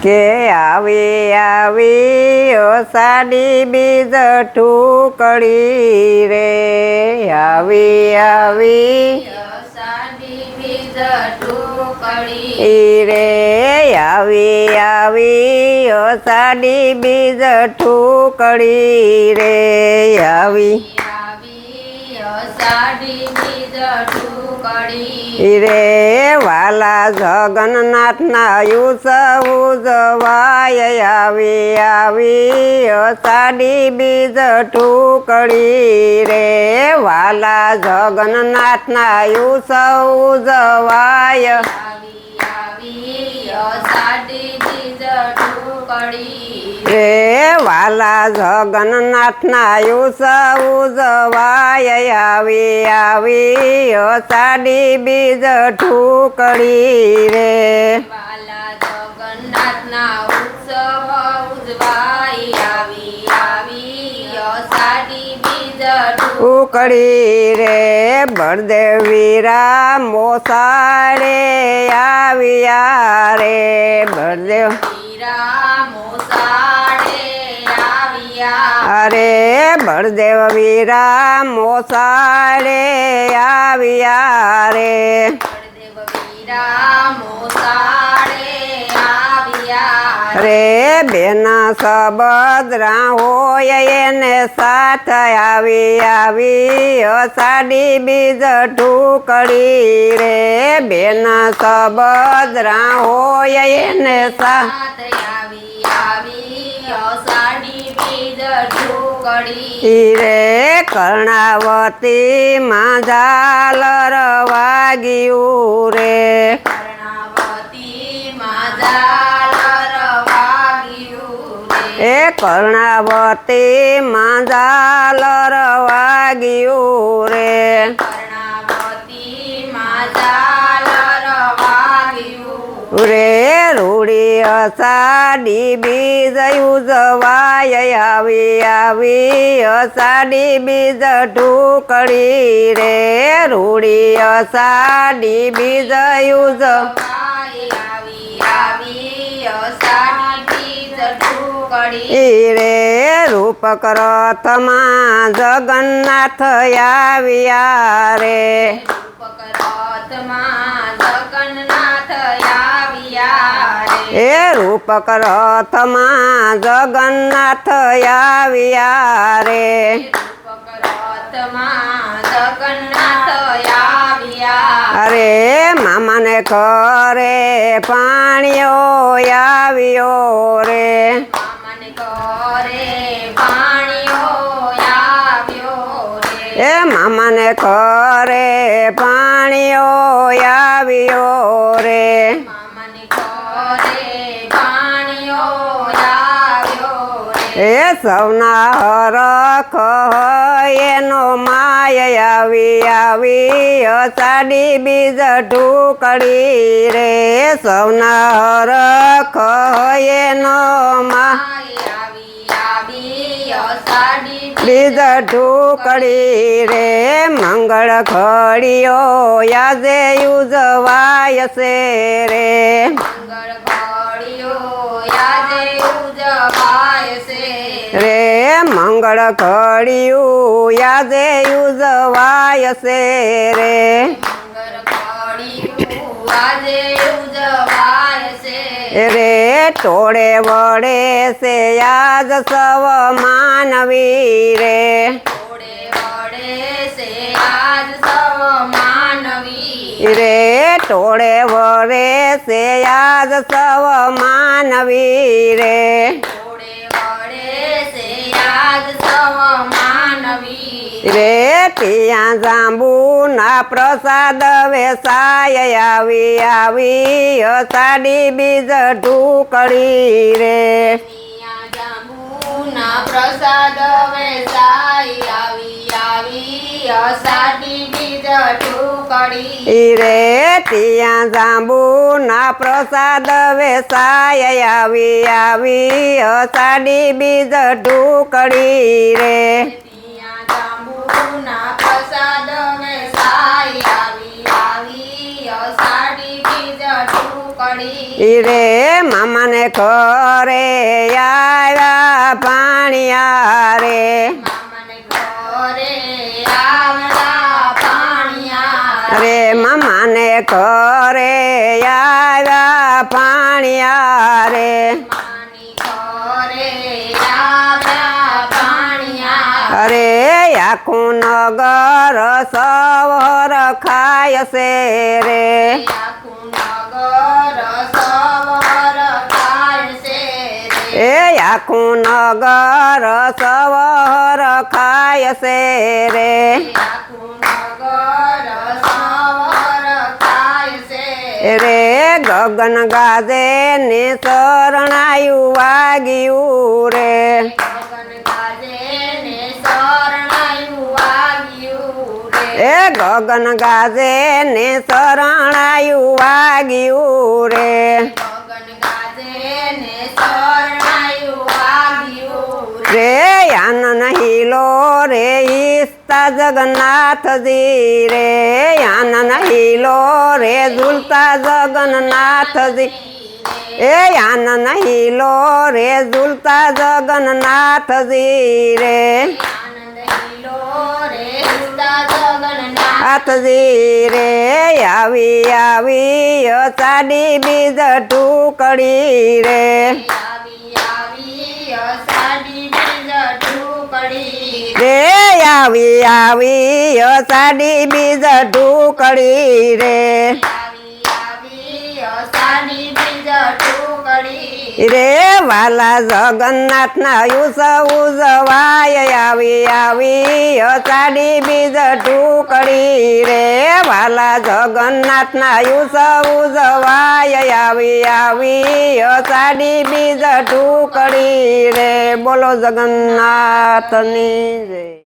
કે આવી અષાઢી બીજ ઠુકડી રે આવી અષાઢી બીજ ઠુકડી રે આવી અષાઢી બીજ ઠુકડી રે આવી અષાઢી બીજ ઠુકડી રે વાલા જગન્નાથના ઉત્સવ ઉજવાય આવી અષાઢી બીજ ઠુકડી રે વાલા જગન્નાથના ઉત્સવ ઉજવાય અષાઢી બીજ ઠુકડી રે વાલા જગન્નાથના ઉત્સવ ઉજવાય આવી અષાઢી બીજ ઠુકડી રે વાલા જગન્નાથના ઉત્સવ ઉજવાય આવી અષાઢી બીજ ઠુકડી રે બળદેવ વીરા મોસાળે આવ્યા રે બળદેવ અરે બળદેવ વીરા મોસાળે આવ્યા રે રે બેના સબદરા હોય એને સાથ આવી અષાઢી બીજ ઠુકડી રે બેના સબદરા હોય એને સાથ રે કર્ણાવતી માં ઝાલર વાગ્યું રે એ કર્ણાવતી માં ઝાલર વાગ્યું રે રે રૂડી અષાઢી બીજ ઉજવાય આવી અષાઢી બીજ ઠુકડી રે રૂડી અષાઢી બીજ રે રૂપક રથમાં જગન્નાથ આવ્યા રે એ રૂપક રથમાં જગન્નાથ આવ્યા રે અરે મામાને ઘરે પાણીઓ આવ્યો રે એ મામાને ઘરે પાણીઓ આવ્યો રે એ સૌના હરખ એનો માય આવી અષાઢી બીજ ઠુકડી રે સૌના હરખ એનો બીજ ઠુકડી રે મંગળ ઘડીઓ યાદે ઉજવાય છે રે રે મંગળ ઘડિયું યાદે ઉજવાય છે રે રે ટોળે વડે છે યાદ સવ માનવી રે રે ટોળે વડે છે યાદ સવ માનવી રે રે ત્યાં જાંબુ ના પ્રસાદ વેસાય આવી અષાઢી બીજ ઠુકડી રે પ્રસાદ વેસાય આવી અષાઢી બીજ ઠુકડી રે ત્યાં જાંબુ ના પ્રસાદ વેસાય આવી અષાઢી બીજ ઠુકડી રે પ્રસાદ વેસાય આવી અષાઢી બીજ ઠુકડી રે મામાને ઘરે આવ્યા પાણિયા રે મામાને ઘરે આવ્યા પાણિયા રે મામાને ઘરે આવ્યા પાણિયા રે માની ઘરે આવ્યા પાણિયા અરે આખું નગર સવર ખાય છે રે આખું નગર સવાર ખાય છે રે એ આખું નગર સવર ખાય છે રે આખું નગર સવાર ખાય છે રે ગગન ગાજે ને શરણાયું વાગ્યું રે ગગન ગાજે ને શરણાયું વાગ્યું રે એ ગગન ગાજે ને શરણાયું વાગ્યું રે ગગન ગાજે ને શરણાયું વાગ્યું રે રે આનન હિલો રે ઈસ્તા જગન્નાથજી રે આનન હિલો રે ઝૂલતા જગન્નાથજી એ આનન હિલો રે ઝૂલતા જગન્નાથજી રે આનંદ હિલો રે ઝૂલતા જગન્નાથ હાથજી રે આવી અષાઢી બીજ ટુકડી રે આવી અષાઢી બીજ ટુકડી રે આવી અષાઢી બીજ ટુકડી રે આવી અષાઢી બીજ ટુકડી રે વાલા જગન્નાથના યુસ ઉજવાય આવી અષાઢી બીજ ટુકડી રે વાલા જગન્નાથના યુસ ઉજવાય આવી અષાઢી બીજ ટુકડી રે બોલો જગન્નાથની જય